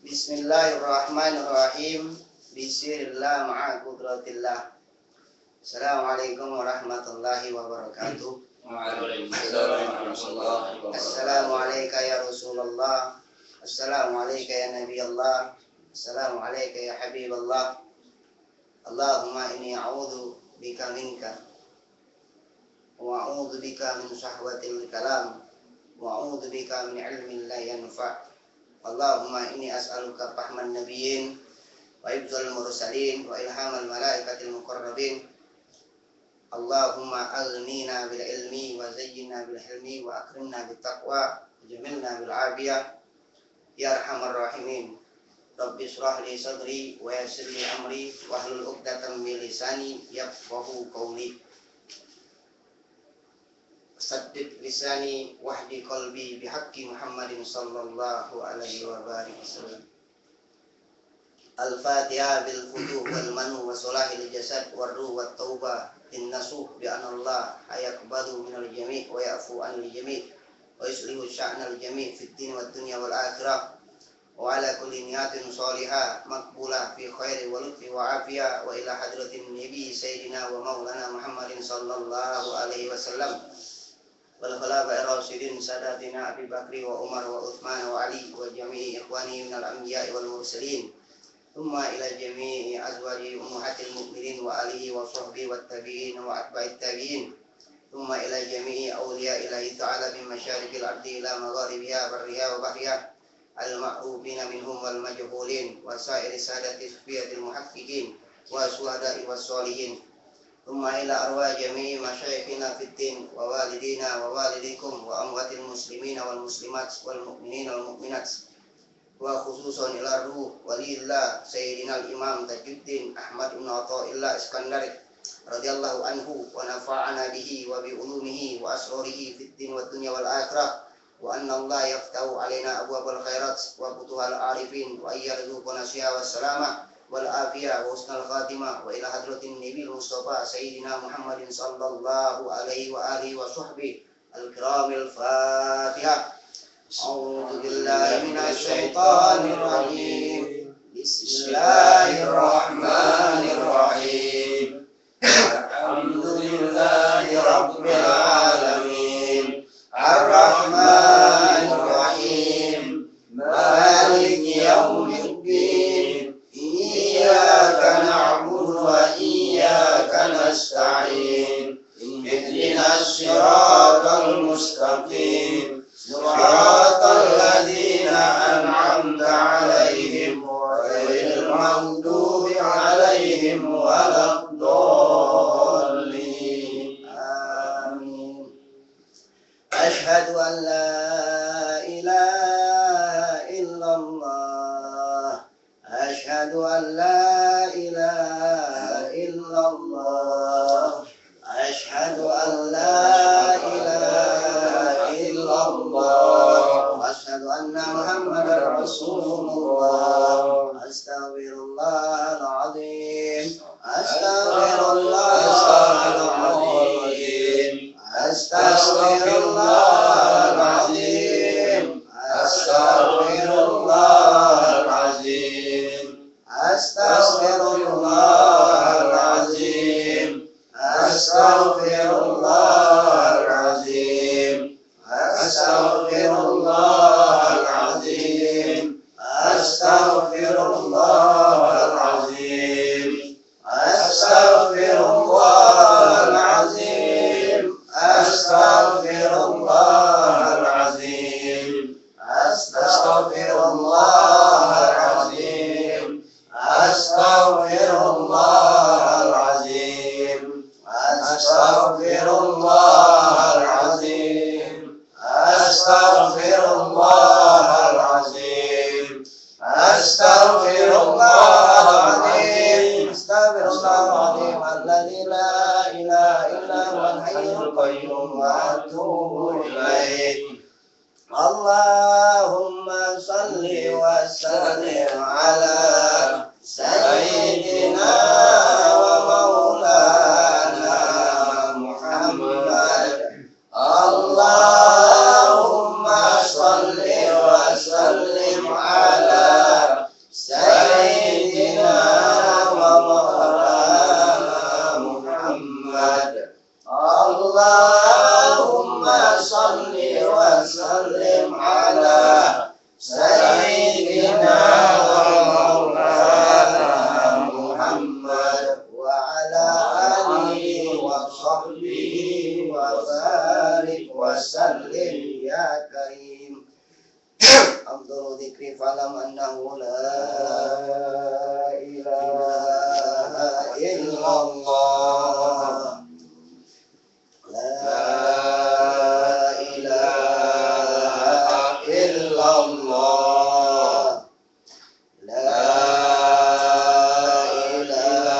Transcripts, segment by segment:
Bismillahirrahmanirrahim. Bismillah ma'a qudratillah. Assalamualaikum warahmatullahi wabarakatuh. Waalaikumsalam warahmatullahi wabarakatuh. Assalamualaikum ya Rasulullah. Assalamualaikum ya Nabi Allah. Assalamualaikum ya Habiballah. Allahumma inni a'udhu bika minka wa a'udhu bika min syahwatil kalam wa a'udhu bika min ilmin la yanfa'. Allahumma inni as'aluka fahman nabiyyin wa ibzal mursalin wa ilhamal malaikatil muqarrabin. Allahumma aghnina bil ilmi wa zayyinna bil hilmi wa akrimna bit taqwa wa jamilna bil afiyah ya arhamar rahimin. Rabbi shrah li sadri wa yassir li amri wa hlul 'uqdatam min lisani yafqahu qawli. Saddid lisani wahdi qalbi bihaqqi Muhammadin sallallahu alaihi wa barik wasallam. Al-Fatiha bil futuh wal manu wa salahil jasad war ruh wat taubah in nasuh bi anna Allah ayaqbalu minal jami' wa ya'fu anil jami' wa yuslihu sya'nal jami' fid din wad dunya wal akhirah wa ala kulli niyatin shalihah maqbulah fi khairi wa lutfi wa afiyah wa ila hadratin nabi sayyidina wa maulana Muhammadin sallallahu alaihi wasallam wal khulafa'ir rasyidin sadatina Abi Bakri wa Umar wa Utsman wa Ali wa jami'i ikhwani minal anbiya'i wal mursalin thumma ila jami'i azwaji ummahatil mu'minin wa alihi wa sahbihi wat tabi'in wa atba'it tabi'in thumma ila jami'i awliya ilahi ta'ala min masyariqil ardi ila magharibiha barriha wa bahriha al-ma'rufina minhum wal majhulin wa sa'iri sadati sufiyatil muhaqqiqin wa suhada'i was sholihin. Thumma ila arwah jami'i masyayikhina fid din wa walidina wa walidikum wa amwatil muslimina wal muslimat wal mu'minina wal mu'minat wa khususan ila ruh walillah sayyidina al-imam Tajuddin Ahmad ibn Athaillah Iskandari radhiyallahu anhu wa nafa'ana bihi wa bi ulumihi wa asrarihi fid din wad dunya wal akhirah wa anna Allah yaftahu alaina abwabal khairat wa futuhal arifin wa yarzuquna syi'a was salamah wal afiyah wa husnal khatimah wa ila hadratin nabil mustafa sayyidina Muhammadin sallallahu alaihi wa alihi wa sahbihi al-kiramil fatihah. A'udzu billahi minasy syaithanir rajim. Bismillahirrahmanirrahim. Alhamdulillahi rabbil alamin. Ar-Rahmanir Rahim. Maliki yaumiddin. Iyyaka na'budu wa iyyaka nasta'in. Ihdinas siratal mustaqim. Siratal ladzina an'amta 'alaihim ghairil maghdubi 'alaihim waladdallin. Amin. Asyhadu an la ilaha illallah. Asyhadu an la ilaha illallah. Asyhadu an la ilaha illallah. Asyhadu anna Muhammadar Rasulullah. Astaghfirullahal azim. Astaghfirullahal azim. Astaghfirullahal azim. Astaghfirullahal azim. Astaghfirullahal azim. Astaghfirullahal azim. Astaghfirullahal azim. Astaghfirullahal azim. Astaghfirullahal azim. Astaghfirullahal azim. Astaghfirullahal azim. Astaghfirullahal azim. Astaghfirullahal azim. Astaghfirullahal azim. Astaghfirullahal azim. Astaghfirullahal azim. Alladzi la ilaha illa huwal hayyul qayyum wa atubu ilaih. Allahumma salli wa sallim ala sayyidina wa maulana Muhammad. Allahumma كريم أفضل ذكر فاعلم أنه لا إله إلا الله لا إله إلا الله لا إله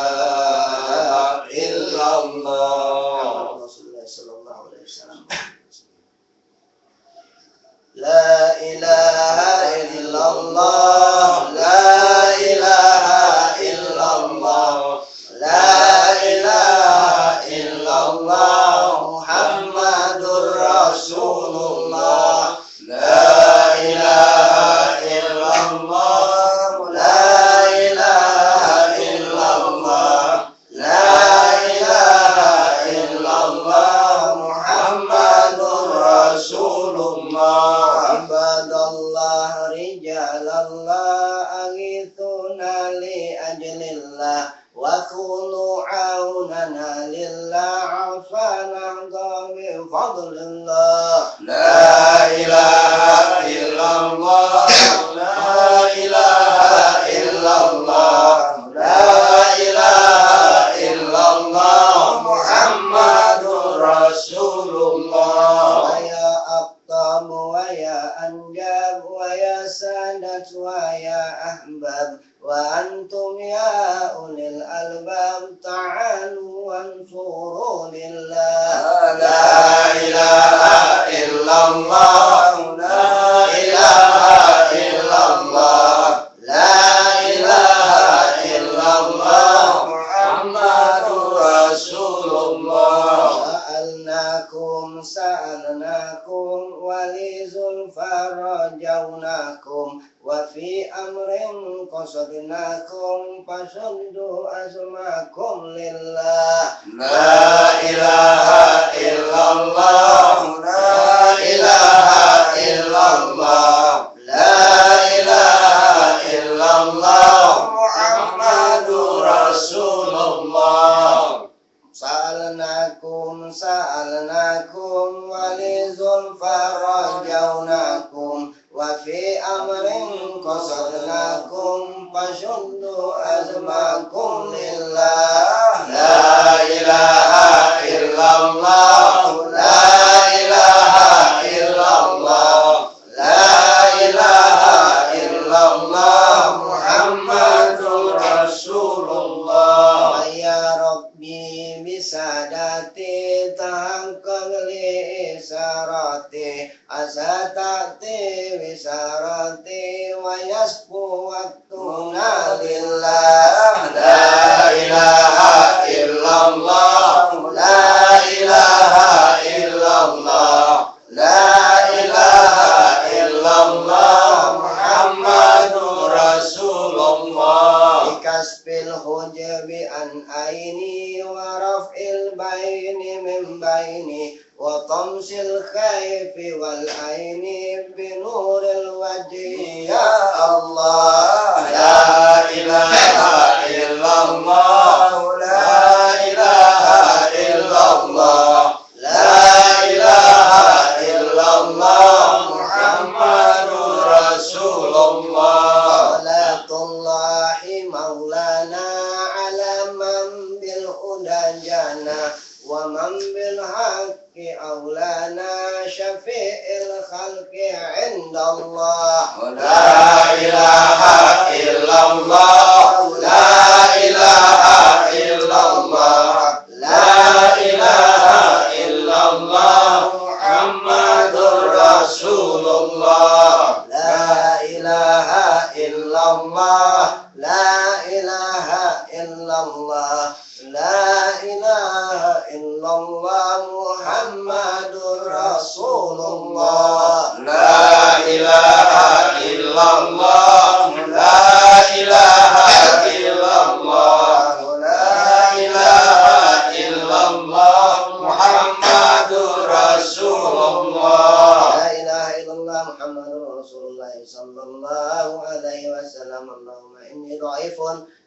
إلا الله رسول الله صلى الله عليه وسلم لا إله إلا الله لا إله إلا الله لا إله إلا الله محمد رسول الله لا إله إلا الله لا إله إلا الله لا إله إلا الله محمد رسول الله عباد الله رجال الله أغيثونا لأجل الله وكونوا عوننا لله عفانا بفضل الله لا إله إلا الله لا إله إلا الله لا إله إلا الله محمد رسول الله ويا أقطام ويا أنجاب ويا سادة ويا أحباب وأنتم يا أولي الألباب تعالوا وانصروا لله لا إله إلا الله لا إله إلا الله لا إله إلا الله محمد رسول الله سألناكم ولزلفى رجوناكم وفي أمر قصدناكم فشدوا أزماكم لله لا إله إلا الله لا إله إلا الله لا إله إلا الله محمد رسول الله سألناكم ولزلفى رجوناكم وفي أمر قصدناكم فشدوا أزماكم لله لا إله إلا الله لا إله إلا الله لا إله إلا الله محمد رسول الله يا ربي بسادتي تحقق لي إسارتي أساتتي بسارتي ويسبو وقتنا لله لا إله إلا الله لا إله إلا الله لا إله إلا الله محمد رسول الله بكسب الحجب عن عيني ورفع البين من بيني وطمس الخيف والعين بنور الوجه يا الله لا إله إلا الله لا إله إلا الله لا إله إلا الله محمد رسول الله صلاة الله مولانا على من بالهدى جانا ومن بالحق أولانا شفيع الخلق عند الله لا إله إلا الله لا إله إلا الله لا إله إلا الله محمد رسول الله لا إله إلا الله لا إله إلا الله لا إله إلا الله محمد رسول الله لا إله إلا الله لا إله إلا الله لا إله إلا الله محمد رسول الله لا إله إلا الله محمد رسول الله صلى الله عليه وسلم اللهم إني ضعيف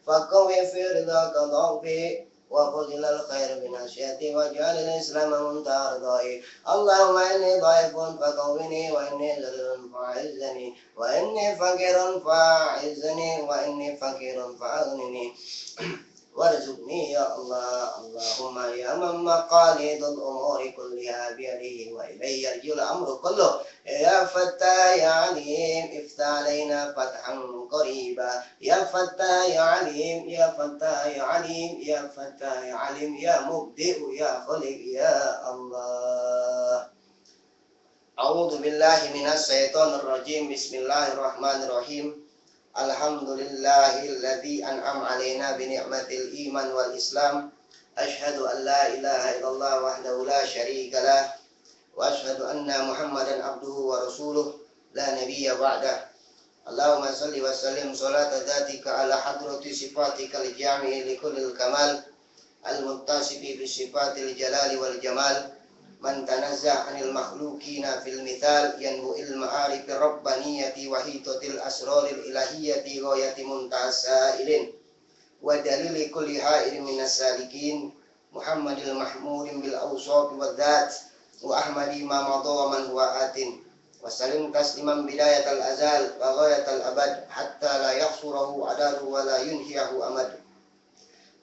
فقوي في رضاك ضعفي وفضل الخير بنشيتي واجعل الإسلام منتهى رضائي اللهم إني ضعيف فقوني وإني ذليل فأعزني وإني فقير فأعزني وإني فقير فأغنني وارزقني يا الله اللهم يا من مقاليد الأمور كلها بيده وإليه يرجع الأمر كله يا فتاح يا عليم افتح علينا فتحا قريبا يا فتاح يا عليم يا فتاح يا عليم يا فتاح يا عليم يا مبدئ يا خالق يا الله أعوذ بالله من الشيطان الرجيم بسم الله الرحمن الرحيم Alhamdulillahilladzi an'am alaina bi ni'matil iman wal islam asyhadu an la ilaha illallah wahdahu la syarika lah wa asyhadu anna muhammadan abduhu wa rasuluh la nabiyya ba'dah Allahumma salli wa sallim salata dzatika ala hadrati sifatikal jami'i li kullil kamal al muttasifi bi sifatil jalali wal jamal man tanazzah anil makhluqina fil mithal yanbu il ma'arif rabbaniyati wa hitatil asraril ilahiyyati ghayati muntasailin wa dalili kulli ha'irin minas salikin Muhammadil mahmurin bil awsaf wal dzat wa ahmadi ma madha wa man huwa atin wa salim tasliman bidayatal azal wa ghayatal abad hatta la yahsurahu adadu wa la yunhiyahu amad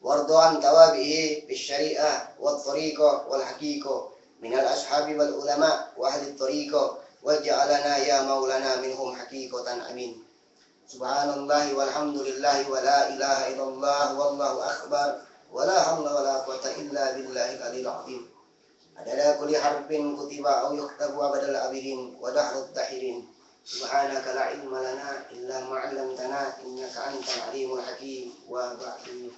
wardu'an tawabihi bis syari'ah wal tariqah wal haqiqah minal ashabi wal ulama wa ahli tariqah waj'alana ya maulana minhum haqiqatan amin subhanallahi walhamdulillahi wa la ilaha illallah wallahu akbar wa la hawla wa la quwwata illa billahil aliyil azim adada kulli harfin kutiba aw yuktabu abadal abidin wa dahrut tahirin subhanaka la ilma lana illa ma 'allamtana innaka antal alimul hakim wa ba'du.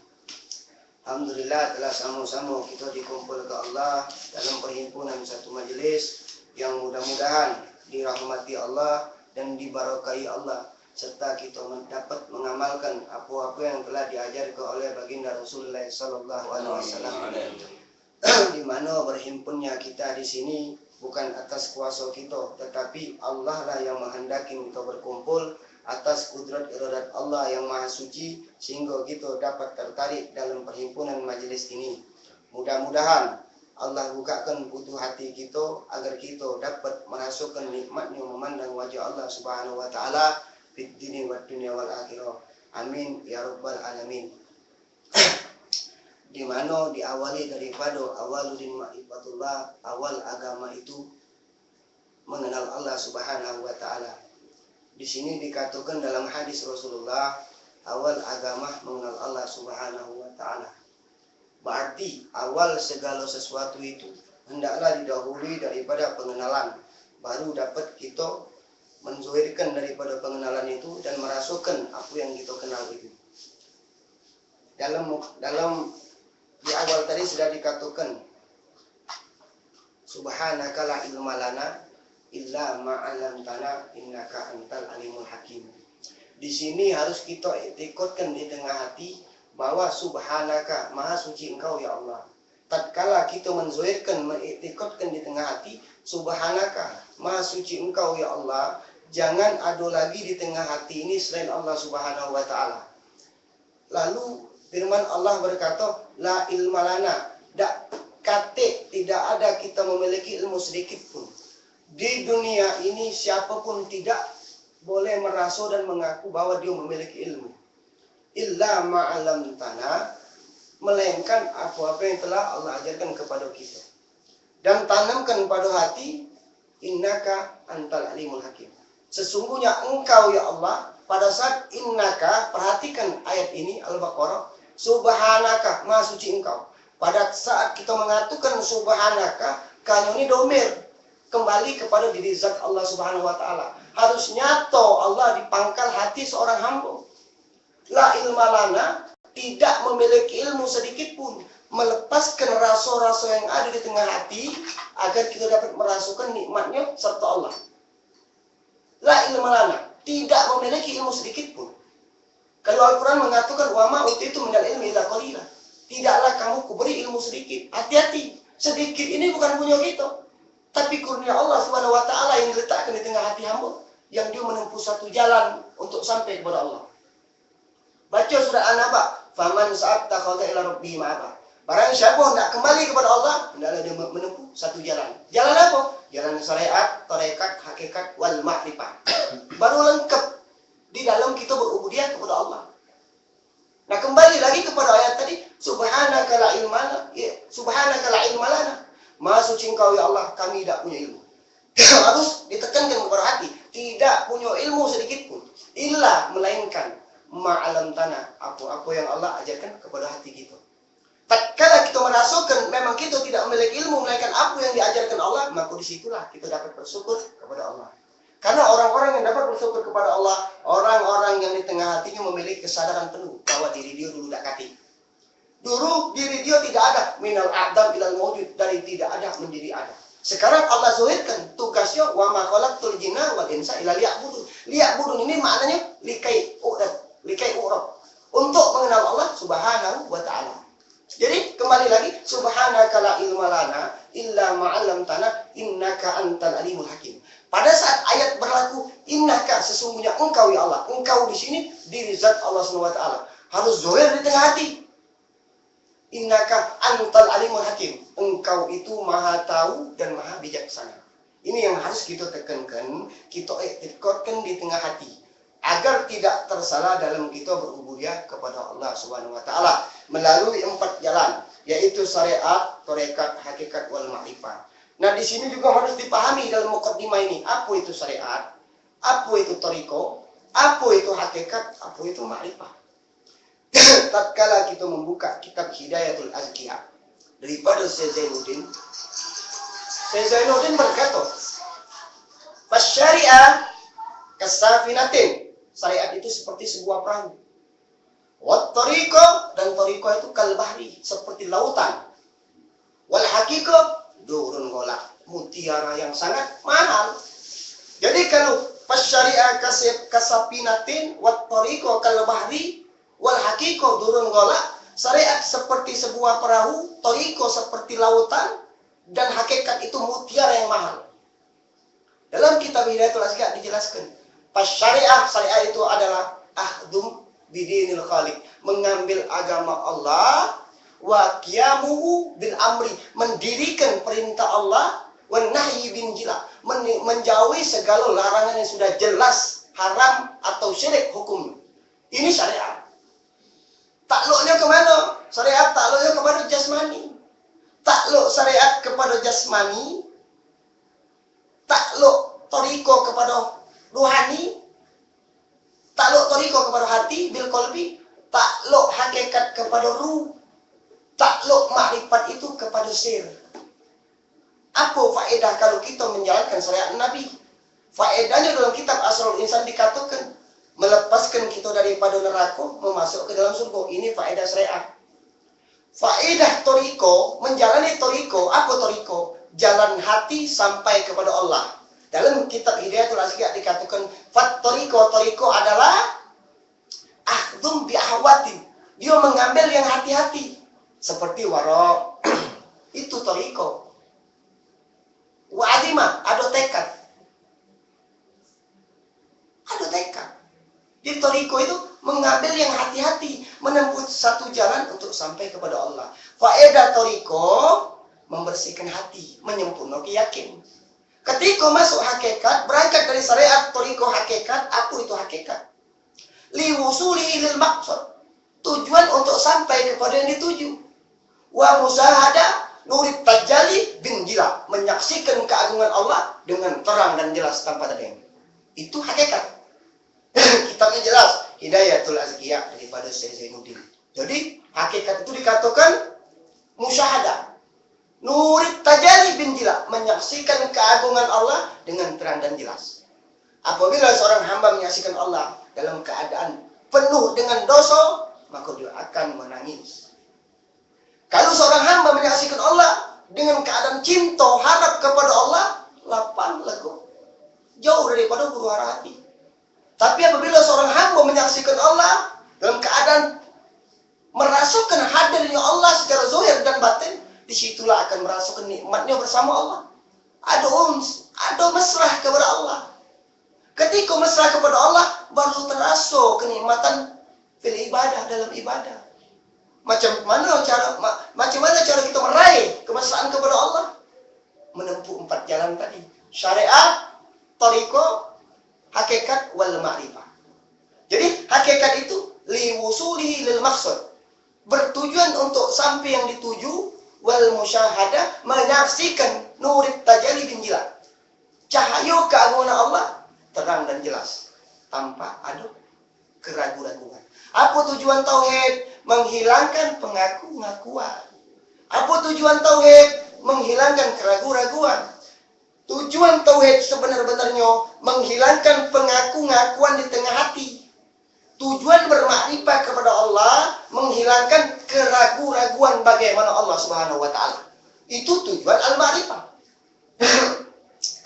Alhamdulillah telah sama-sama kita dikumpul ke Allah dalam perhimpunan satu majelis yang mudah-mudahan dirahmati Allah dan diberkahi Allah serta kita dapat mengamalkan apa-apa yang telah diajarkan oleh baginda Rasulullah sallallahu alaihi wasallam. Di mana berhimpunnya kita di sini bukan atas kuasa kita, tetapi Allah lah yang menghendaki kita berkumpul atas kudrat iradat Allah yang maha suci sehingga kita dapat tertarik dalam perhimpunan majelis ini. Mudah-mudahan Allah bukakan butuh hati kita agar kita dapat merasakan nikmatnya memandang wajah Allah Subhanahu wa taala fid dini wad dunya wal akhirah. Amin ya rabbal alamin. Di mana diawali daripada awaludin ma'rifatullah, awal agama itu mengenal Allah Subhanahu wa taala. Di sini dikatakan dalam hadis Rasulullah, awal agama mengenal Allah Subhanahu wa taala. Berarti awal segala sesuatu itu hendaklah didahului daripada pengenalan, baru dapat kita menzuhirkan daripada pengenalan itu dan merasakan apa yang kita kenal itu. Dalam di awal tadi sudah dikatakan subhanaka la ilma lana illa ma'alamtana innaka antal alimul hakim. Di sini harus kita ikutkan di tengah hati bahwa subhanaka maha suci engkau ya Allah. Tatkala kita menzuhirkan, mengiktikadkan di tengah hati subhanaka maha suci engkau ya Allah, jangan ada lagi di tengah hati ini selain Allah Subhanahu wa taala. Lalu firman Allah berkata la ilma lana, tidak ada kita memiliki ilmu sedikit pun. Di dunia ini siapapun tidak boleh merasa dan mengaku bahwa dia memiliki ilmu. Illa ma'alamtana, melainkan apa-apa yang telah Allah ajarkan kepada kita. Dan tanamkan pada hati, innaka antal alimul hakim. Sesungguhnya engkau ya Allah, pada saat innaka, perhatikan ayat ini Al-Baqarah, subhanaka, maha suci engkau. Pada saat kita mengatakan subhanaka, kanya ini domir, kembali kepada diri zat Allah Subhanahu wa taala. Harus nyata Allah di pangkal hati seorang hamba. La ilma lana, tidak memiliki ilmu sedikit pun, melepaskan rasa-rasa yang ada di tengah hati agar kita dapat merasakan nikmatnya serta Allah. La ilma lana, tidak memiliki ilmu sedikit pun. Kalau Al-Quran mengatakan wa ma utitu minal ilmi illa qalila, tidaklah kamu kuberi ilmu sedikit. Hati-hati, sedikit ini bukan punya kita, tapi kurnia Allah Subhanahu wa taala yang diletakkan di tengah hati hamba, yang dia menempuh satu jalan untuk sampai kepada Allah. Baca surah An-Naba, faman sa'at takhadha ila rabbihi ma'aba. Barang siapa hendak kembali kepada Allah, hendaklah dia menempuh satu jalan. Jalan apa? Jalan syariat, tarekat, hakikat, wal ma'rifah. Baru lengkap di dalam kita berubudiyah kepada Allah. Nah, kembali lagi kepada ayat tadi, subhanaka la ilma lana. Maha suci Engkau ya Allah, kami tidak punya ilmu. Harus ditekankan kepada hati, tidak punya ilmu sedikit pun, illa melainkan ma'alam tanah, apa yang Allah ajarkan kepada hati kita. Tatkala kita merasakan memang kita tidak memiliki ilmu melainkan apa yang diajarkan Allah, maka disitulah kita dapat bersyukur kepada Allah. Karena orang-orang yang dapat bersyukur kepada Allah, orang-orang yang di tengah hatinya memiliki kesadaran penuh bahwa diri dia dulu tidak kati. Dulu diri dia tidak ada, minal adam ilal mawjud, dari tidak ada menjadi ada. Sekarang Allah zuhirkan tugasnya, wa ma khalaqtul jinna wal insa illa liya'budun. Liya'budun ini maknanya likai urab. Untuk mengenal Allah Subhanahu wa ta'ala. Jadi kembali lagi, subhanaka la ilma lana illa ma'allamtana innaka antal alimul hakim. Pada saat ayat berlaku, innaka sesungguhnya engkau ya Allah. Engkau di sini diri zat Allah Subhanahu wa taala. Harus zahir di tengah hati. Innaka antal alimul hakim. Engkau itu maha tahu dan maha bijaksana. Ini yang harus kita tekankan, kita ikutkan di tengah hati. Agar tidak tersalah dalam kita berubudiyah kepada Allah Subhanahu wa taala melalui 4 jalan, yaitu syariat, tarekat, hakikat wal ma'rifah. Nah, di sini juga harus dipahami dalam muqaddimah ini, apa itu syariat, apa itu tariqah, apa itu hakikat, apa itu ma'rifah. Tatkala kita membuka kitab Hidayatul Azkiyah daripada Syekh Zainuddin berkata, "Fasyari'ah kasafinatin." Syariat itu seperti sebuah perahu. Wat tariqah, dan tariqah itu kal bahri, seperti lautan. Wal haqiqah durun golak, mutiara yang sangat mahal. Jadi kalau fasyari'ah kasafinatin wat tariqah kal bahri wal haqiqah durun golak, syariat seperti sebuah perahu, tariqah seperti lautan, dan hakikat itu mutiara yang mahal. Dalam kitab Hidayatul Azkiyah dijelaskan, syariah itu adalah akhdum bidinil khaliq, mengambil agama Allah, wa qiyamuhu bil amri, mendirikan perintah Allah, wa nahyi bin jila, menjauhi segala larangan yang sudah jelas haram atau syirik hukum. Ini syariat. Takluknya kemana? Syariat takluknya kepada jasmani. Takluk syariat kepada jasmani, takluk tariqah kepada ruhani, takluk tariqah kepada hati bil qalbi, takluk hakikat kepada ruh, takluk makrifat itu kepada sir. Apa faedah kalau kita menjalankan syariat Nabi? Faedahnya dalam kitab Asrul Insan dikatakan melepaskan kita daripada neraka, memasuk ke dalam surga. Ini faedah syariat. Faedah tariqah, menjalani tariqah, apa tariqah? Jalan hati sampai kepada Allah. Dalam kitab Hidayatul Azkiyah dikatakan, fat tariqah adalah akhdum bi ahwatin. Dia mengambil yang hati-hati. Seperti wara. Itu tariqah. Wa azimah, ada tekad. Ada tekad. Di tariqah itu mengambil yang hati-hati, menempuh satu jalan untuk sampai kepada Allah. Faedah tariqah membersihkan hati, menyempurnakan yakin. Ketika masuk hakikat, berangkat dari syariat tariqah hakikat, apa itu hakikat? Liwusulihi lil maqsad, tujuan untuk sampai kepada yang dituju. Wa musahada nurid tajalli bin jila, menyaksikan keagungan Allah dengan terang dan jelas tanpa tadeng. Itu hakikat. Kitabnya jelas, Hidayatul Azkiyah daripada Syekh Zainuddin. Jadi hakikat itu dikatakan musyahadah. Nurid tajalli bin jila, menyaksikan keagungan Allah dengan terang dan jelas. Apabila seorang hamba menyaksikan Allah dalam keadaan penuh dengan dosa, maka dia akan menangis. Kalau seorang hamba menyaksikan Allah dengan keadaan cinta, harap kepada Allah, lapang lega, jauh daripada huru hara hati. Tapi apabila seorang hamba menyaksikan Allah dalam keadaan merasakan hadirnya Allah secara zahir dan batin, disitulah akan merasakan nikmatnya bersama Allah. Ada mesrah kepada Allah. Ketika mesrah kepada Allah, baru terasa kenikmatan fil ibadah, dalam ibadah. Macam mana cara kita meraih kemesraan kepada Allah? Menempuh 4 jalan tadi. Syariat, tariqah, hakikat, wal ma'rifah. Jadi hakikat itu liwusulihi lil maqsad. Bertujuan untuk sampai yang dituju, wal musyahadah, menyaksikan nurit tajalli bin jilat. Cahaya keagungan Allah terang dan jelas tanpa ada keraguan-raguan. Apa tujuan tauhid? Menghilangkan pengaku-ngakuan. Apa tujuan tauhid? Menghilangkan keraguan-raguan. Tujuan tauhid sebenar-benarnya menghilangkan pengaku-ngakuan di tengah hati. Tujuan bermakrifat kepada Allah menghilangkan keraguan-raguan bagaimana Allah Subhanahu wa taala. Itu tujuan al-ma'rifah.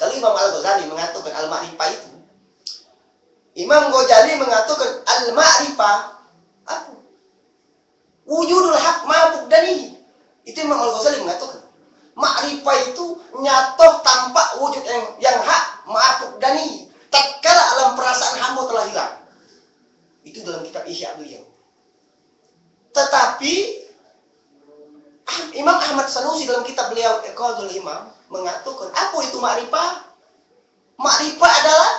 Kalau Imam Al-Ghazali mengatakan al-ma'rifah itu, Imam Ghazali mengatakan al-ma'rifah apa? Wujudul haq ma'bud dani. Itu Imam Al-Ghazali mengatakan. Ma'rifah itu nyata tampak wujud yang hak ma'bud dani. Tatkala alam perasaan hamba telah hilang. Itu dalam kitab Ihya beliau. Tetapi Imam Ahmad Sanusi dalam kitab beliau Iqadul Himam mengatakan apa itu ma'rifah? Ma'rifah adalah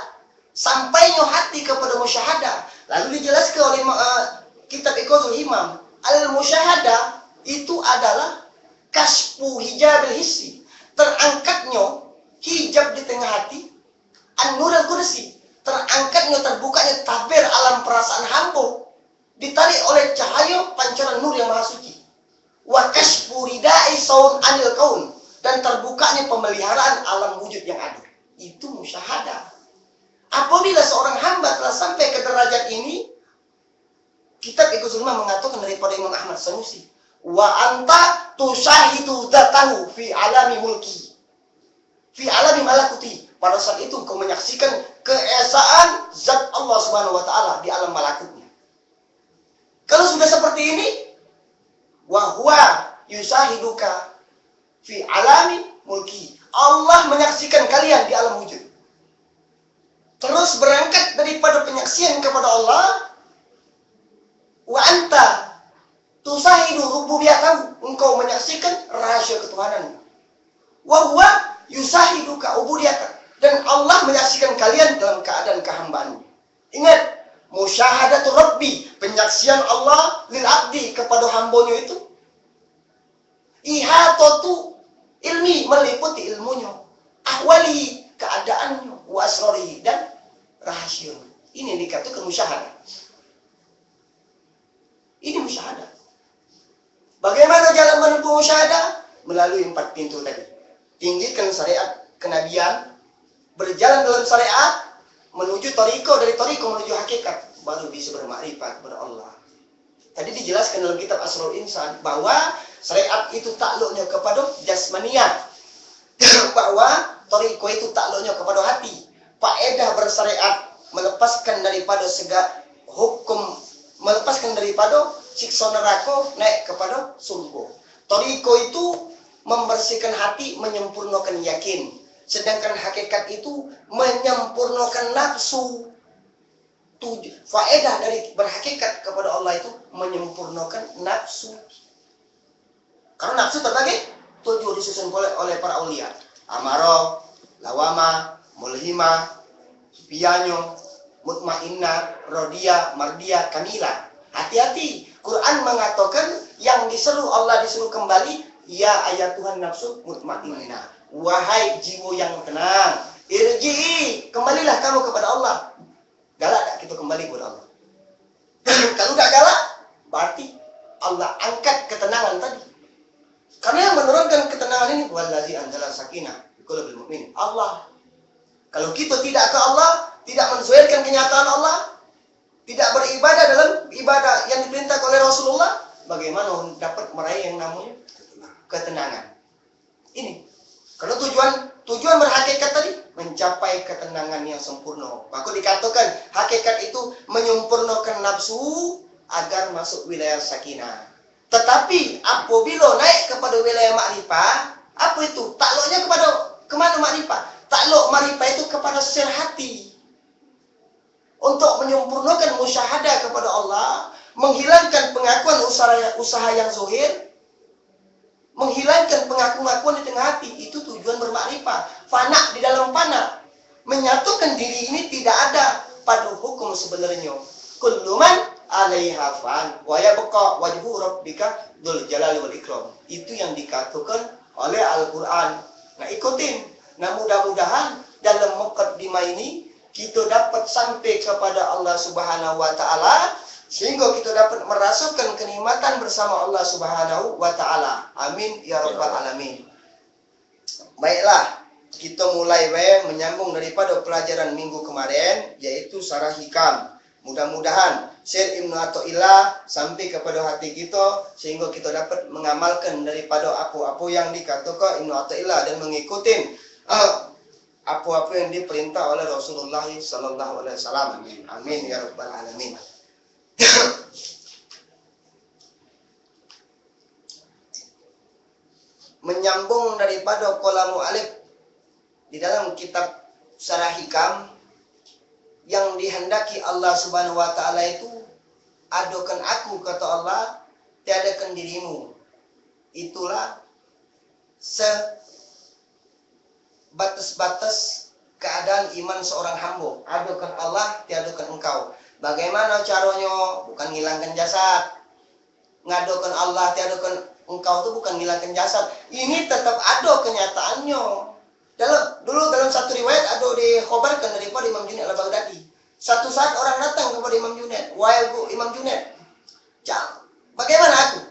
sampainya hati kepada musyahadah. Lalu dijelaskan oleh kitab Iqadul Himam, al-musyahadah itu adalah kasfu hijabil hissi, terangkatnya hijab di tengah hati, an-nur al-qudsi, terangkatnya terbukanya tabir alam perasaan hamba, ditarik oleh cahaya pancaran nur yang maha suci. Wa kasfu ridai saun anil kaun, dan terbukanya pemeliharaan alam wujud yang ada. Itu musyahadah. Apabila seorang hamba telah sampai ke derajat ini, kitab Iqadul Himam mengatakan daripada Imam Ahmad Sanusi, wa anta tusyahidu dzatahu fi alami mulki, fi alami malakuti. Pada saat itu kau menyaksikan keesaan zat Allah Subhanahu wa taala di alam malakutnya. Kalau sudah seperti ini, wa huwa yusahiduka fi alami mulki. Allah menyaksikan kalian di alam wujud. Terus berangkat daripada penyaksian kepada Allah, wa anta tusahidu rububiyatahu, engkau menyaksikan rahasia ketuhanan. Wa huwa yusahiduka ubudiyatahu, dan Allah menyaksikan kalian dalam keadaan kehambaan. Ingat, musyahadatu rabbi, penyaksian Allah lil abdi kepada hambanya itu, ihatatu ilmi, meliputi ilmunya, ahwali, keadaannya, wa asrarihi, dan rahasia. Ini dikatakan musyahadah. Ini musyahadah. Bagaimana jalan menempuh musyahadah? Melalui 4 pintu tadi. Tinggikan syariat kenabian, berjalan dalam syariat, menuju tariqah, dari tariqah menuju hakikat, baru bisa bermakrifat kepada Allah. Tadi dijelaskan dalam kitab Asrul Insan bahwa syariat itu takluknya kepada jasmaniyah, bahwa tariqah itu takluknya kepada hati. Faedah bersyariat melepaskan daripada segala hukum, melepaskan daripada siksa neraka, naik kepada surga. Tariqah itu membersihkan hati, menyempurnakan yakin. Sedangkan hakikat itu menyempurnakan nafsu. Faedah dari berhakikat kepada Allah itu menyempurnakan nafsu. Karena nafsu terbagi 7 disusun oleh para aulia. Amarah, lawama, mulhimah, piyanyo, mutmainnah, rodiyah, mardiyah, kamila. Hati-hati. Quran mengatakan yang Allah disuruh kembali, ya ayat Tuhan nafsu mutmainnah. Wahai jiwa yang tenang, irji'i, kembalilah kamu kepada Allah. Galak tak kita kembali kepada Allah? Kalau tak galak, berarti Allah angkat ketenangan tadi. Karena yang menurunkan ketenangan ini, wallazi anzala sakinah fi qulubil mu'minin, Allah. Kalau kita tidak ke Allah, tidak mensesuaikan kenyataan Allah, tidak beribadah dalam ibadah yang diperintah oleh Rasulullah, bagaimana dapat meraih yang namanya ketenangan? Ini. Kalau tujuan berhakikat tadi mencapai ketenangan yang sempurna. Maka dikatakan hakikat itu menyempurnakan nafsu agar masuk wilayah sakinah. Tetapi apabila naik kepada wilayah makrifah, apa itu? Takluknya kepada kemana makrifah? Takluk makrifah itu kepada sir hati. Untuk menyempurnakan musyahadah kepada Allah, menghilangkan pengakuan usaha yang zahir, menghilangkan pengakuan di tengah hati. Itu tujuan bermakrifat. Fana di dalam fana, menyatukan diri ini tidak ada pada hukum sebenarnya. Kullu man 'alaiha fan wa yabqa wajhu rabbika dzul jalali wal ikram. Itu yang dikatakan oleh Al-Qur'an. Nah, ikutin. Nah, mudah-mudahan dalam muqaddimah ini kita dapat sampai kepada Allah Subhanahu wa taala sehingga kita dapat merasakan kenikmatan bersama Allah Subhanahu wa taala. Amin ya rabbal alamin. Baiklah, kita mulai menyambung daripada pelajaran minggu kemarin, yaitu Syarah Hikam. Mudah-mudahan Syekh Ibnu Athaillah sampai kepada hati kita sehingga kita dapat mengamalkan daripada apa-apa yang dikatakan Ibnu Athaillah dan mengikuti apa-apa yang diperintah oleh Rasulullah sallallahu alaihi wasallam. Amin ya rabbal alamin. Menyambung daripada qala mu'allif di dalam kitab Syarah Hikam, yang dihendaki Allah Subhanahu wa taala itu, adokan aku, kata Allah, tiadakan dirimu. Itulah sebatas-batas keadaan iman seorang hamba. Adokan Allah, tiadakan engkau. Bagaimana caranya? Bukan ngilangkan jasad. Ngadokan Allah, tiadakan engkau itu bukan ngilangkan jasad. Ini tetap ada kenyataannya. Dulu dalam satu riwayat ada dikhabarkan daripada Imam Junaid al-Baghdadi. Satu saat orang datang kepada Imam Junaid, "Wahai Imam Junaid, bagaimana aku?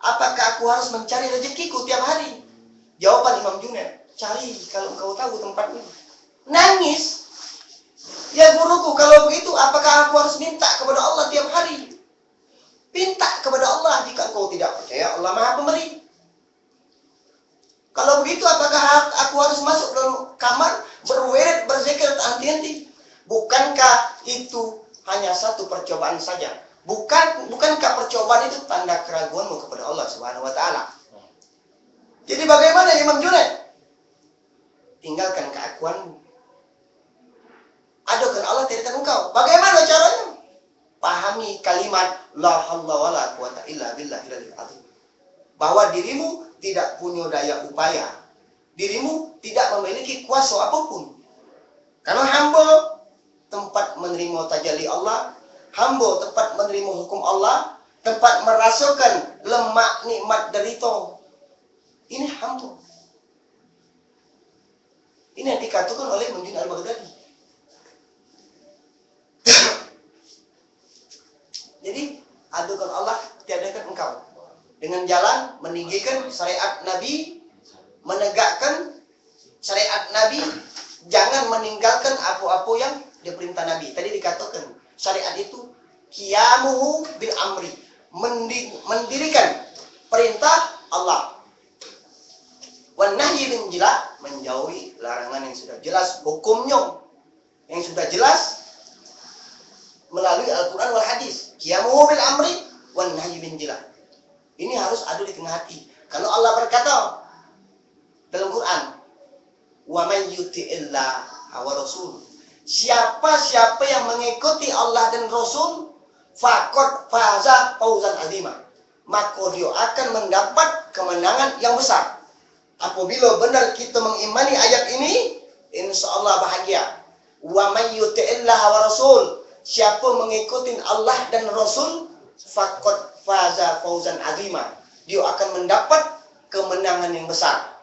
Apakah aku harus mencari rezekiku tiap hari?" Jawaban Imam Junaid, "Cari kalau engkau tahu tempatnya." Nangis. "Ya guruku, kalau begitu apakah aku harus minta kepada Allah tiap hari?" Minta kepada Allah jika engkau tidak percaya Allah Maha Pemberi. Kalau begitu apakah aku harus masuk dalam kamar berwirid berzikir tak henti-henti? Bukankah itu hanya satu percobaan saja? Bukankah percobaan itu tanda keraguanmu kepada Allah Subhanahu wa taala? Jadi bagaimana Imam Junaid? Tinggalkan keakuanmu. Adokan Allah tiadakan engkau. Bagaimana caranya? Pahami kalimat la haula wala quwata illa billahil azim. Bahwa dirimu tidak punya daya upaya. Dirimu tidak memiliki kuasa apapun. Karena hamba tempat menerima tajalli Allah, hamba tempat menerima hukum Allah, tempat merasakan lemak nikmat derita. Ini hamba. Ini yang dikatakan oleh Imam Junaid al-Baghdadi. Jadi, adukan Allah, tiadakan engkau. Dengan jalan meninggikan syariat Nabi, menegakkan syariat Nabi, jangan meninggalkan apa-apa yang diperintah Nabi. Tadi dikatakan, syariat itu qiyamuhu bil amri, mendirikan perintah Allah. Wan nahyi bin jila, menjauhi larangan yang sudah jelas hukumnya, yang sudah jelas melalui Al-Quran wal Hadis. Qiyamuhu bil amri wan nahyi bin jila. Ini harus ada di tengah hati. Kalau Allah berkata dalam Quran, "Wa may yuti'illah wa rasul." Siapa yang mengikuti Allah dan Rasul, faqad faza fawzan azima. Maka dia akan mendapat kemenangan yang besar. Apabila benar kita mengimani ayat ini, insyaallah bahagia. Wa may yuti'illah wa rasul. Siapa mengikuti Allah dan Rasul, faqad faza fauzan azima. Dia akan mendapat kemenangan yang besar.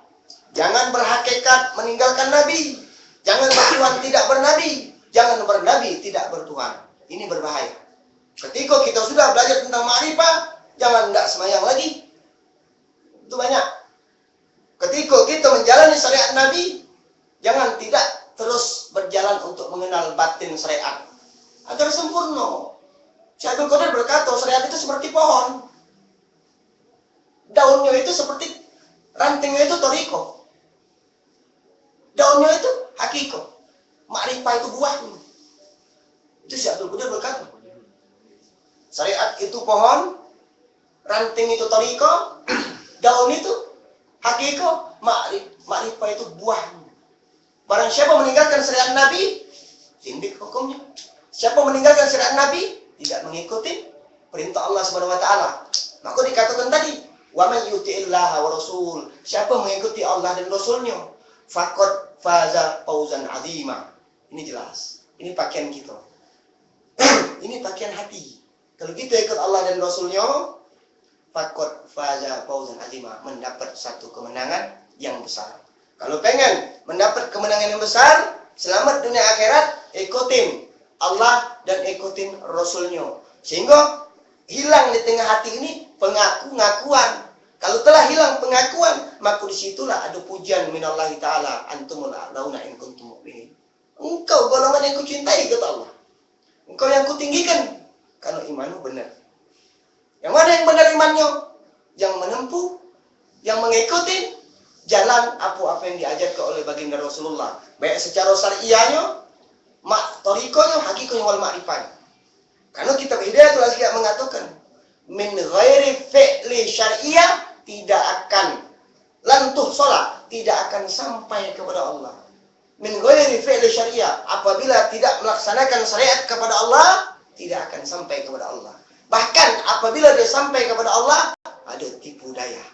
Jangan berhakikat meninggalkan Nabi. Jangan bertuhan tidak bernabi. Jangan bernabi tidak bertuhan. Ini berbahaya. Ketika kita sudah belajar tentang ma'rifah, jangan tidak semayang lagi. Itu banyak. Ketika kita menjalani syariat Nabi, jangan tidak terus berjalan untuk mengenal batin syariat agar sempurna. Syekh Abdul Qadir berkata, syariat itu seperti pohon. Daunnya itu seperti, rantingnya itu thariqah. Daunnya itu hakikah. Ma'rifah itu buahnya. Itu Syekh Abdul Qadir berkata. Syariat itu pohon, ranting itu thariqah, daun itu hakikah, ma'rifah itu buahnya. Barang siapa meninggalkan syariat Nabi, zindik hukumnya. Siapa meninggalkan syariat Nabi, tidak mengikuti perintah Allah Subhanahu wa taala. Maka dikatakan tadi, wa man yuti'illaha wa rasul, siapa mengikuti Allah dan Rasulnya, faqad faza fawzan azima. Ini jelas. Ini pakaian kita. Ini pakaian hati. Kalau kita ikut Allah dan Rasulnya, faqad faza fawzan azima, mendapat satu kemenangan yang besar. Kalau pengen mendapat kemenangan yang besar, selamat dunia akhirat, ikutin Allah dan ikutin Rasulnya. Sehingga hilang di tengah hati ini pengakuan. Kalau telah hilang pengakuan, maka disitulah ada pujian minallahi ta'ala, antumul a'launa in kuntum mu'minin. Engkau golongan yang kucintai, kata Allah. Engkau yang kutinggikan, karena imanmu benar. Yang mana yang benar imannya? Yang menempuh, yang mengikuti jalan apa-apa yang diajarkan oleh baginda Rasulullah. Baik secara syariahnya, torikonya, hakikonya, wal ma'rifah. Karena kitab Hidayatul Azkiyah mengatakan, min ghairi fi'li syariah, tidak akan lantuh sholat, tidak akan sampai kepada Allah. Min ghairi fi'li syariah, apabila tidak melaksanakan syariat kepada Allah, tidak akan sampai kepada Allah. Bahkan apabila dia sampai kepada Allah, ada tipu daya.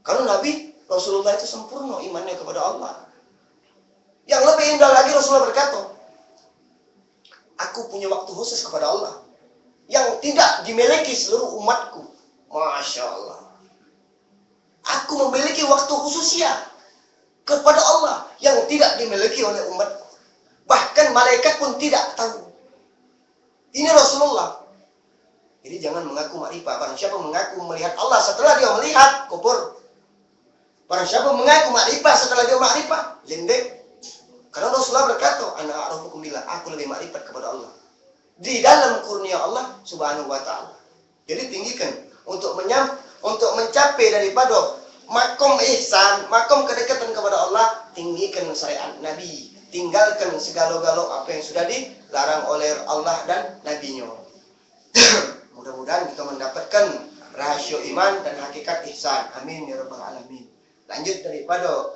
Karena Nabi Rasulullah itu sempurna imannya kepada Allah. Yang lebih indah lagi, Rasulullah berkata, aku punya waktu khusus kepada Allah yang tidak dimiliki seluruh umatku. Masya Allah. Aku memiliki waktu khususnya kepada Allah yang tidak dimiliki oleh umatku. Bahkan malaikat pun tidak tahu. Ini Rasulullah. Jadi jangan mengaku makrifah. Barang siapa mengaku melihat Allah setelah dia melihat, kufur. Barang siapa mengaku makrifah setelah dia makrifah, lindek. Karena Rasulullah berkata, ana a'rafukum billah, aku lebih makrifat kepada Allah. Di dalam kurnia Allah Subhanahu wa taala. Jadi tinggikan untuk mencapai daripada makom ihsan, makom kedekatan kepada Allah, tinggikan syariat Nabi. Tinggalkan segala-gala apa yang sudah dilarang oleh Allah dan Nabi-Nya. Mudah-mudahan kita mendapatkan rahasia iman dan hakikat ihsan. Amin ya rabbal alamin. Lanjut daripada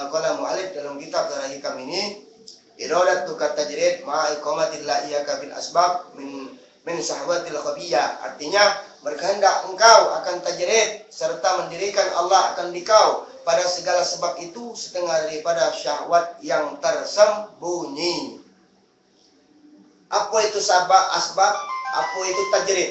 qala mu'allif dalam kitab Darah Hikam ini, iradatu katajrid ma iqamatillah iyyaka bil asbab min sahwatil khabiyah. Artinya berkehendak engkau akan tajrid serta mendirikan Allah akan dikau pada segala sebab itu setengah daripada syahwat yang tersembunyi. Apa itu asbab? Apa itu tajrid?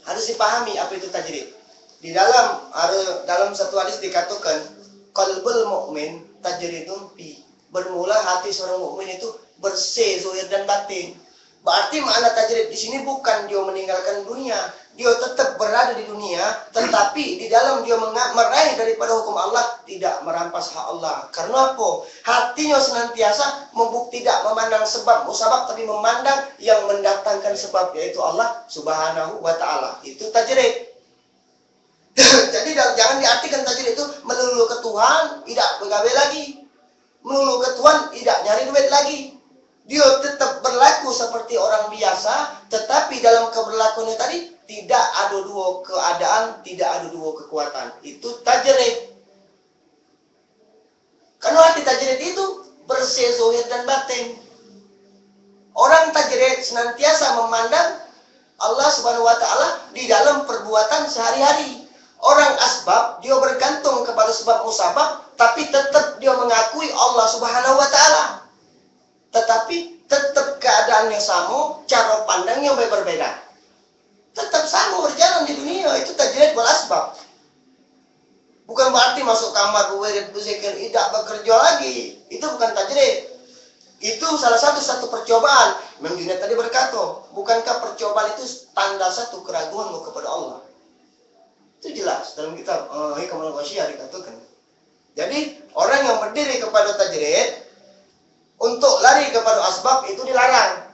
Harus dipahami apa itu tajrid. Di dalam satu hadis dikatakan, qalbul mukmin tajridun fi. Bermula hati seorang mukmin itu bersih zahir dan batin. Berarti makna tajrid di sini bukan dia meninggalkan dunia, dia tetap berada di dunia, tetapi di dalam dia meraih daripada hukum Allah, tidak merampas hak Allah. Karena apa? Hatinya senantiasa tidak memandang sebab musabab, tapi memandang yang mendatangkan sebab, yaitu Allah Subhanahu wa taala. Itu tajrid. Jadi jangan diartikan tajrid itu melulu ke Tuhan, tidak begawe lagi. Melulu ke Tuhan, tidak nyari duit lagi. Dia tetap berlaku seperti orang biasa, tetapi dalam keberlakuannya tadi tidak ada dua keadaan, tidak ada dua kekuatan. Itu tajrid. Karena arti tajrid itu bersih zahir dan batin. Orang tajrid senantiasa memandang Allah Subhanahu wa taala di dalam perbuatan sehari-hari. Orang asbab dia bergantung kepada sebab musabab, tapi tetap dia mengakui Allah Subhanahu wa taala. Tetapi tetap keadaannya sama, cara pandangnya berbeda. Tetap sama berjalan di dunia, itu tajrid wal asbab. Bukan berarti masuk kamar berwirid berzikir tidak bekerja lagi. Itu bukan tajrid. Itu salah satu percobaan. Imam Junaid tadi berkata, bukankah percobaan itu tanda satu keraguanmu kepada Allah? Itu jelas dalam kitab Hikam al-Ghasyiyah dikatakan. Jadi orang yang berdiri kepada tajrid untuk lari kepada asbab itu dilarang.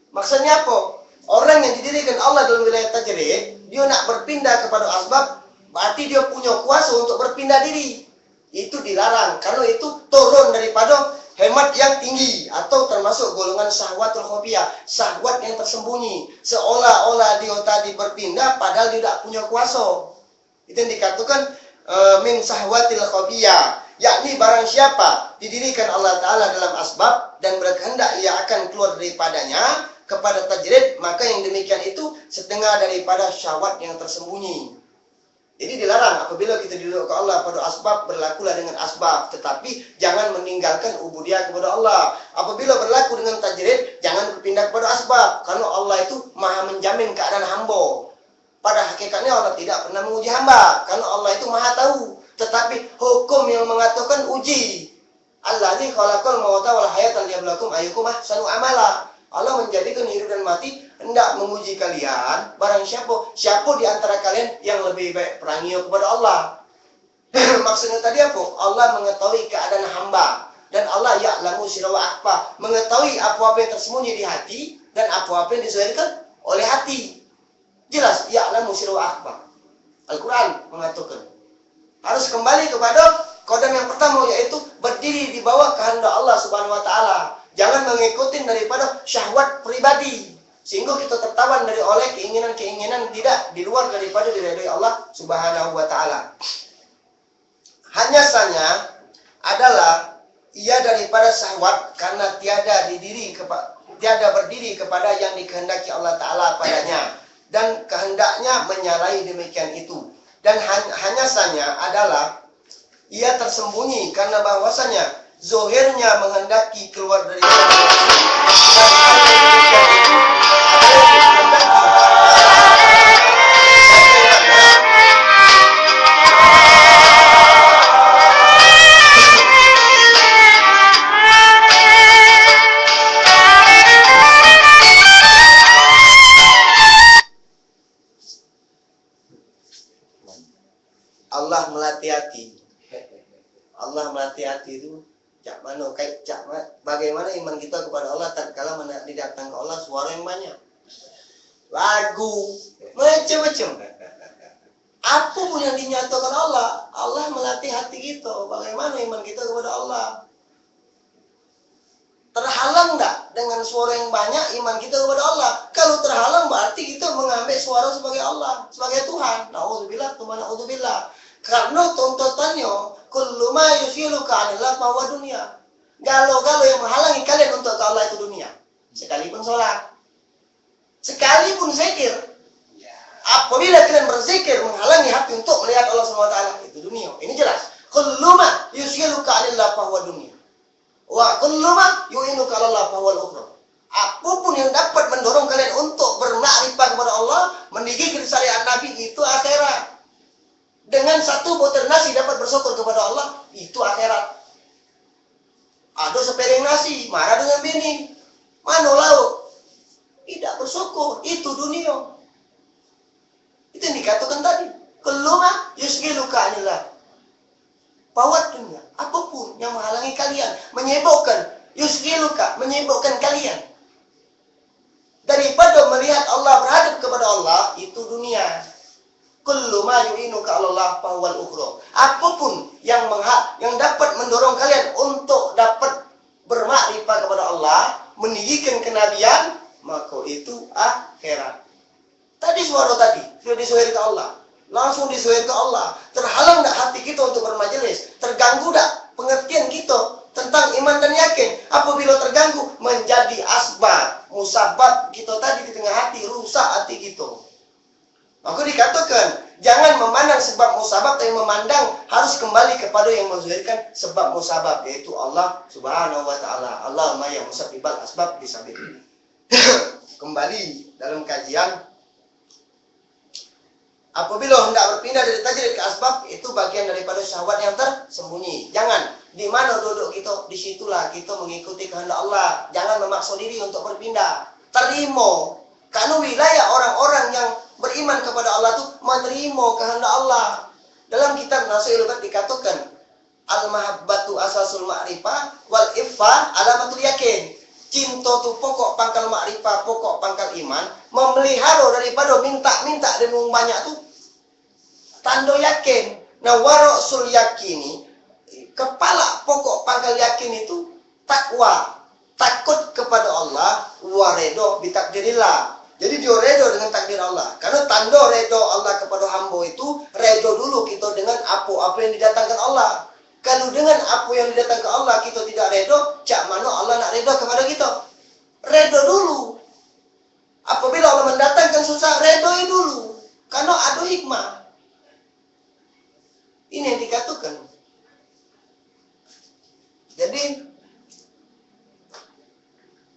Maksudnya apa? Orang yang didirikan Allah dalam wilayah tajrid, dia nak berpindah kepada asbab, berarti dia punya kuasa untuk berpindah diri. Itu dilarang, karena itu turun daripada hemat yang tinggi, atau termasuk golongan syahwatul khafiyah, syahwat yang tersembunyi. Seolah-olah dia tadi berpindah, padahal dia tidak punya kuasa. Itu yang dikatakan min syahwatil khafiyah. Yakni barang siapa didirikan Allah Ta'ala dalam asbab dan berkehendak ia akan keluar daripadanya kepada tajrid, maka yang demikian itu setengah daripada syahwat yang tersembunyi. Jadi dilarang apabila kita duduk ke Allah pada asbab, berlakulah dengan asbab, tetapi jangan meninggalkan ubudiyah kepada Allah. Apabila berlaku dengan tajrid, jangan berpindah kepada asbab, karena Allah itu maha menjamin keadaan hamba. Pada hakikatnya Allah tidak pernah menguji hamba, karena Allah itu maha tahu. Tetapi hukum yang mengatakan uji. Allazi khalaqal mauta wal hayata liyabluwakum ayyukum ahsanu amala. Allah menjadikan hidup dan mati hendak menguji kalian. Barang siapa di antara kalian yang lebih baik perangi kepada Allah. Maksudnya tadi apa? Allah mengetahui keadaan hamba, dan Allah ya'lamu sirra wa akhfa, mengetahui apa-apa yang tersembunyi di hati dan apa-apa yang dizahirkan oleh hati. Jelas ya'lamu sirra wa akhfa. Al-Qur'an mengatakan harus kembali kepada kodam yang pertama, yaitu berdiri di bawah kehendak Allah Subhanahu wa taala. Jangan mengikuti daripada syahwat pribadi, sehingga kita tertawan dari oleh keinginan-keinginan tidak di luar daripada diridhoi Allah Subhanahu wa taala. Hanya saja adalah ia daripada syahwat karena tiada berdiri kepada yang dikehendaki Allah taala padanya, dan kehendaknya menyalahi demikian itu. Dan hanya saja adalah ia tersembunyi karena bahwasanya zohirnya menghendaki keluar dari Allah melatih hati. Allah melatih hati itu bagaimana iman kita kepada Allah tatkala didatang ke Allah suara yang banyak, lagu macam-macam, apapun yang dinyatakan Allah melatih hati kita. Bagaimana iman kita kepada Allah? Terhalang enggak dengan suara yang banyak iman kita kepada Allah? Kalau terhalang berarti kita mengambil suara sebagai Allah, sebagai Tuhan. Na'udzubillah, na'udzubillah. Karena tuntutannya kullu ma yusiluka 'anillah fa huwa dunya. Galau-galau yang menghalangi kalian untuk ke Allah itu dunia. Sekalipun sholat, sekalipun zikir. Apabila kalian berzikir menghalangi hati untuk melihat Allah SWT, itu dunia. Ini jelas. Kullu ma yusiluka 'anillah fa huwa dunya. Wa kullu ma yu'inuka 'ala Allah fa huwa al-ukhra. Apapun yang dapat mendorong kalian untuk bermakrifat kepada Allah, mendigih syariat Nabi, itu akhirat. Dengan satu botel nasi dapat bersyukur kepada Allah, itu akhirat. Ada sepiring nasi, marah dengan bini, mana lauk, tidak bersyukur, itu dunia. Itu yang dikatakan tadi. Keluma yusgiluka 'anillah. Pawat dunia, apapun yang menghalangi kalian, menyibukkan, yusgiluka, menyibukkan kalian daripada melihat Allah, berhadap kepada Allah, itu dunia. Kullu ma yu'inuka 'ala Allah fa huwa al-ukhra. Apapun yang dapat mendorong kalian untuk dapat bermakrifat kepada Allah, meninggikan kenabian, maka itu akhirat. Tadi suara tadi sudah disuhir ke Allah, langsung disuhir ke Allah. Terhalang tak hati kita untuk bermajelis? Terganggu tak pengertian kita tentang iman dan yakin? Apabila terganggu, menjadi asbab, musabab kita tadi di tengah hati, rusak hati kita. Maka dikatakan jangan memandang sebab musabab, tapi memandang harus kembali kepada yang menzahirkan sebab musabab, yaitu Allah Subhanahu wa taala. Allah yang musabbibal asbab disabib. Kembali dalam kajian, apabila hendak berpindah dari tajrid ke asbab, itu bagian daripada syahwat yang tersembunyi. Jangan di mana duduk kita, disitulah kita mengikuti kehendak Allah. Jangan memaksa diri untuk berpindah. Terima. Karena wilayah orang-orang yang beriman kepada Allah itu menerima kehendak Allah. Dalam kitab Nasihatul Ubat dikatakan, al-mahabbatu asasul ma'rifah wal iffa alamatul yakin. Cinta itu pokok pangkal ma'rifah, pokok pangkal iman. Memelihara daripada minta-minta dan banyak itu tanda yakin. Nah, warasul yakini, kepala pokok pangkal yakin itu takwa, takut kepada Allah, waredo bitakdirillah. Jadi dia redo dengan takdir Allah. Karena tanda redo Allah kepada hamba itu, redo dulu kita dengan apa-apa yang didatangkan Allah. Kalau dengan apa yang didatangkan Allah kita tidak redo, cak mana Allah nak redo kepada kita? Redo dulu. Apabila Allah mendatangkan susah, redoi dulu. Karena ada hikmah. Ini yang dikatakan. Jadi,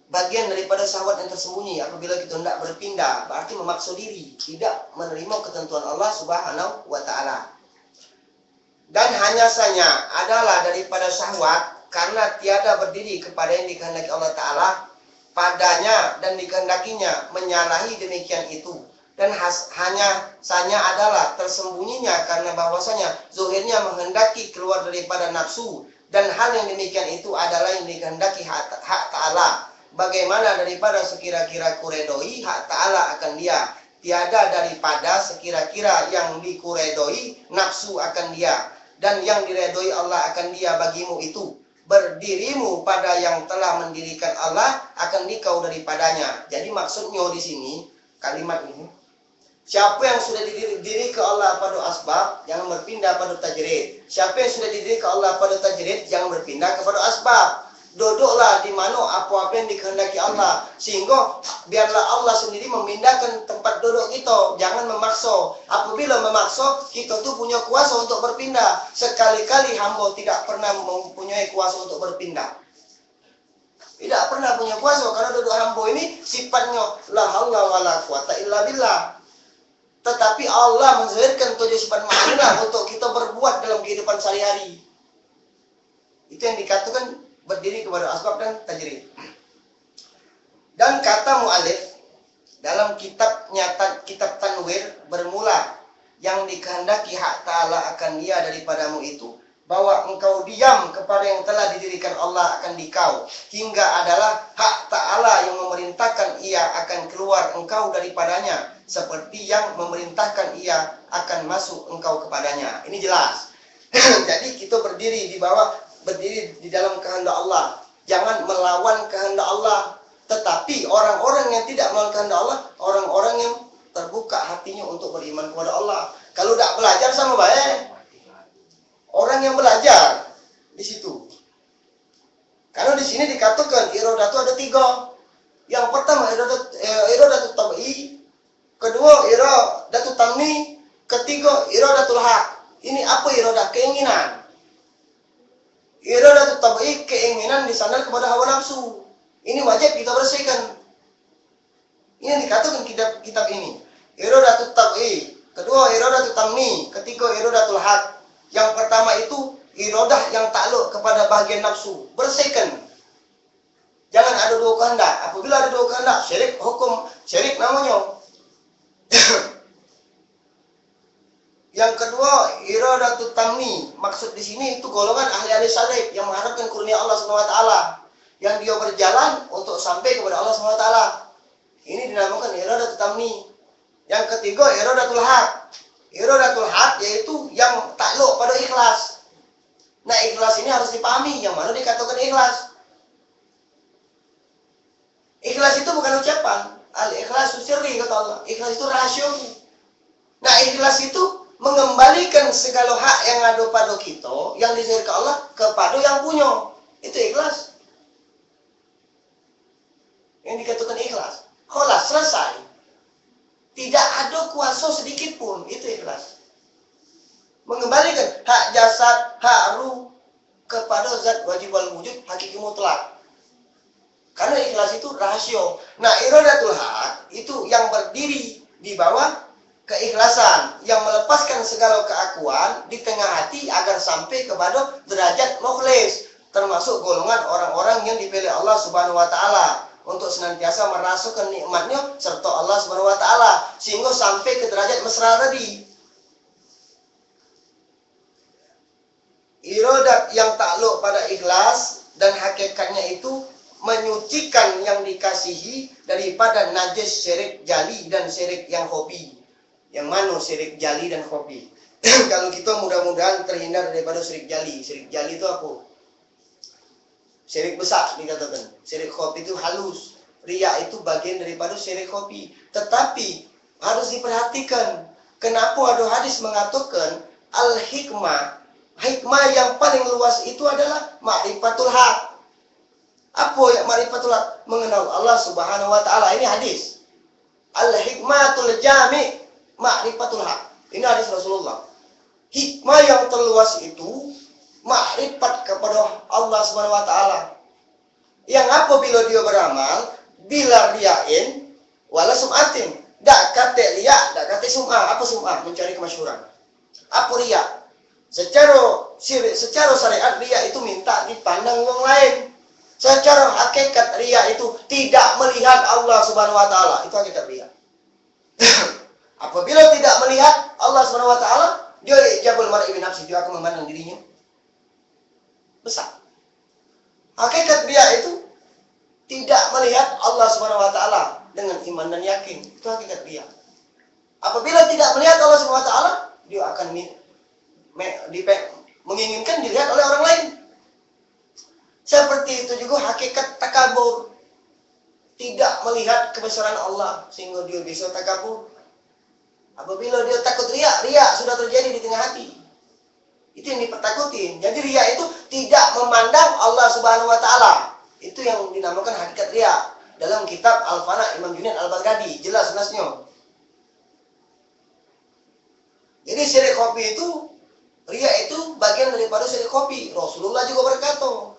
bagian daripada syahwat yang tersembunyi apabila kita hendak berpindah, berarti memaksa diri, tidak menerima ketentuan Allah Subhanahu wa Ta'ala. Dan hanya saja adalah daripada syahwat karena tiada berdiri kepada yang dikehendaki Allah Ta'ala padanya dan dikehendakinya menyalahi demikian itu. Dan hanya saja adalah tersembunyinya karena bahwasanya zuhirnya menghendaki keluar daripada nafsu, dan hal yang demikian itu adalah yang dikehendaki hak Ta'ala. Bagaimana daripada sekira-kira kuredoi hak Ta'ala akan dia, tiada daripada sekira-kira yang dikuredoi nafsu akan dia, dan yang diredoi Allah akan dia bagimu itu berdirimu pada yang telah mendirikan Allah akan dikau daripadanya. Jadi maksudnya di sini kalimat ini, siapa yang sudah didiri ke Allah pada asbab, jangan berpindah pada tajrid. Siapa yang sudah didiri ke Allah pada tajrid, jangan berpindah kepada asbab. Duduklah di mana apa-apa yang dikehendaki Allah, sehingga biarlah Allah sendiri memindahkan tempat duduk kita. Jangan memaksa. Apabila memaksa, kita tuh punya kuasa untuk berpindah. Sekali-kali hamba tidak pernah mempunyai kuasa untuk berpindah. Tidak pernah punya kuasa, karena duduk hamba ini sifatnya la haula wala quwata illa billah. Tetapi Allah menzahirkan tujuh sifat makna untuk kita berbuat dalam kehidupan sehari-hari. Itu yang dikatakan berdiri kepada asbab dan tajrid. Dan kata mu'alif dalam kitab Tanwir bermula, yang dikehendaki hak Ta'ala akan dia daripadamu itu, bahwa engkau diam kepada yang telah didirikan Allah akan dikau, hingga adalah hak Ta'ala yang memerintahkan ia akan keluar engkau daripadanya, seperti yang memerintahkan ia akan masuk engkau kepadanya. Ini jelas. Jadi kita berdiri di dalam kehendak Allah. Jangan melawan kehendak Allah. Tetapi orang-orang yang tidak melawan kehendak Allah, orang-orang yang terbuka hatinya untuk beriman kepada Allah. Kalau tidak belajar sama baik. Orang yang belajar di situ. Karena di sini dikatakan iradatu ada 3. Yang pertama iradatu tabai, kedua iradatu tamni, ketiga iradatul haq. Ini apa iradah? Keinginan. Iradah tabai, keinginan disandar kepada hawa nafsu. Ini wajib kita bersihkan. Ini yang dikatakan kitab ini. Iradah tabai, kedua iradah tamni, ketiga iradatul haq. Yang pertama itu iradah yang takluk kepada bahagian nafsu. Bersihkan. Jangan ada dua kehendak. Apabila ada dua kehendak, syirik, hukum syirik namanya. Yang kedua, iradatu tamni. Maksud di sini itu golongan ahli-ahli saleh yang mengharapkan kurnia Allah SWT, yang dia berjalan untuk sampai kepada Allah SWT. Ini dinamakan iradatu tamni. Yang ketiga, iradatul haq. Iradatul haq yaitu yang takluk pada ikhlas. Nah, ikhlas ini harus dipahami. Yang mana dikatakan ikhlas? Ikhlas itu bukan ucapan. Al-ikhlasu sirri, kata Allah. Ikhlas itu rahasia. Nah, ikhlas itu mengembalikan segala hak yang ada pada kita, yang dizahirkan Allah, kepada yang punya. Itu ikhlas. Yang dikatakan ikhlas. Kholas, selesai. Tidak ada kuasa sedikit pun. Itu ikhlas. Mengembalikan hak jasad, hak ruh kepada zat wajib wal wujud, hakiki mutlak. Karena ikhlas itu rahasia. Nah, iradatul haq itu yang berdiri di bawah keikhlasan, yang melepaskan segala keakuan di tengah hati agar sampai kepada derajat mukhlis, termasuk golongan orang-orang yang dipilih Allah Subhanahu wa Ta'ala untuk senantiasa merasakan nikmatnya serta Allah Subhanahu wa Ta'ala, sehingga sampai ke derajat mesra tadi. Iradat yang takluk pada ikhlas dan hakikatnya itu menyucikan yang dikasihi daripada najis syirik jali dan syirik yang khafi. Yang mana syirik jali dan khafi? Kalau kita mudah-mudahan terhindar daripada syirik jali. Syirik jali itu apa? Syirik besar dikatakan. Syirik khafi itu halus. Riya itu bagian daripada syirik khafi. Tetapi harus diperhatikan. Kenapa ada hadis mengatakan al-hikmah. Hikmah yang paling luas itu adalah ma'rifatul haq. Apa yang ma'rifatullah? Mengenal Allah Subhanahu wa taala. Ini hadis. Al-hikmatul jami' ma'rifatul haq. Ini hadis Rasulullah. Hikmah yang terluas itu makrifat kepada Allah Subhanahu wa taala. Yang apabila dia beramal, bila riain wala sum'atin. Dak kate riya, dak kate sum'ah. Apa sum'ah? Mencari kemasyhuran. Apa riya? Secara syariat riya itu minta dipandang orang lain. Secara hakikat riya itu tidak melihat Allah Subhanahu wa taala. Itu hakikat riya. Apabila tidak melihat Allah Subhanahu wa taala, dia jabul mar'i bi nafsi, dia akan memandang dirinya besar. Hakikat riya itu tidak melihat Allah Subhanahu wa taala dengan iman dan yakin. Itu hakikat riya. Apabila tidak melihat Allah Subhanahu wa taala, dia akan menginginkan dilihat oleh orang lain. Seperti itu juga hakikat takabur. Tidak melihat kebesaran Allah sehingga dia bisa takabur. Apabila dia takut riya sudah terjadi di tengah hati. Itu yang dipertakutin. Jadi riya itu tidak memandang Allah Subhanahu wa taala. Itu yang dinamakan hakikat riya. Dalam kitab Al-Fana Imam Junaid Al-Baghdadi jelas-jelasnya. Jadi syirik kopi itu, riya itu bagian daripada syirik kopi. Rasulullah juga berkata,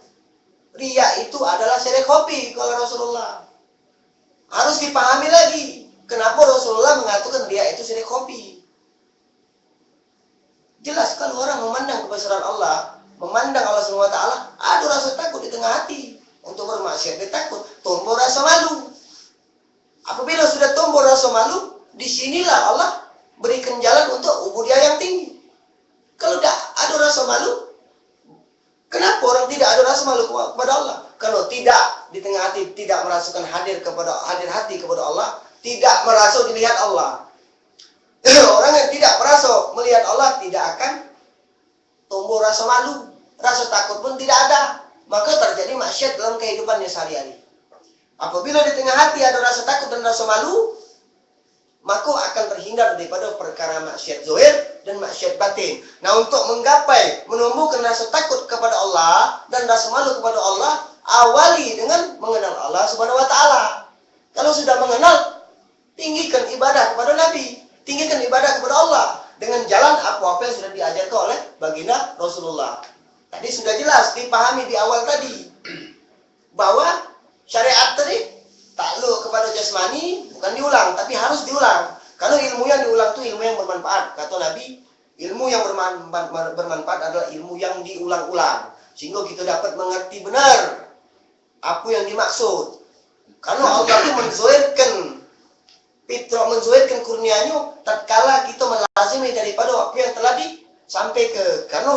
riya itu adalah syirik kopi kalau Rasulullah. Harus dipahami lagi. Kenapa Rasulullah mengatakan riya itu syirik kopi? Jelas kalau orang memandang kebesaran Allah, memandang Allah Subhanahu wa taala, ada rasa takut di tengah hati. Untuk bermaksiat dia takut, tumbuh rasa malu. Apabila sudah tumbuh rasa malu, disinilah Allah berikan jalan untuk ubudiyah yang tinggi. Kalau tidak ada rasa malu, kenapa orang tidak ada rasa malu kepada Allah? Kalau tidak di tengah hati tidak merasakan hadir hati kepada Allah, tidak merasa dilihat Allah. Orang yang tidak merasa melihat Allah tidak akan tumbuh rasa malu, rasa takut pun tidak ada. Maka terjadi maksiat dalam kehidupannya sehari-hari. Apabila di tengah hati ada rasa takut dan rasa malu, maka akan terhindar daripada perkara maksiat zahir dan maksiat batin. Nah, untuk menggapai menumbuhkan rasa takut kepada Allah dan rasa malu kepada Allah, awali dengan mengenal Allah Subhanahu wa taala. Kalau sudah mengenal, tinggikan ibadah kepada Nabi, tinggikan ibadah kepada Allah dengan jalan apa-apa yang sudah diajarkan oleh baginda Rasulullah. Tadi sudah jelas dipahami di awal tadi bahwa syariat tadi takluk kepada jasmani bukan diulang, tapi harus diulang. Kalau ilmu yang diulang itu ilmu yang bermanfaat. Kata Nabi, ilmu yang bermanfaat adalah ilmu yang diulang-ulang, sehingga kita dapat mengerti benar apa yang dimaksud. Kalau Allah itu menzuhirkan kurnianya tatkala kita melazimi daripada apa yang telah disampaikan. Karena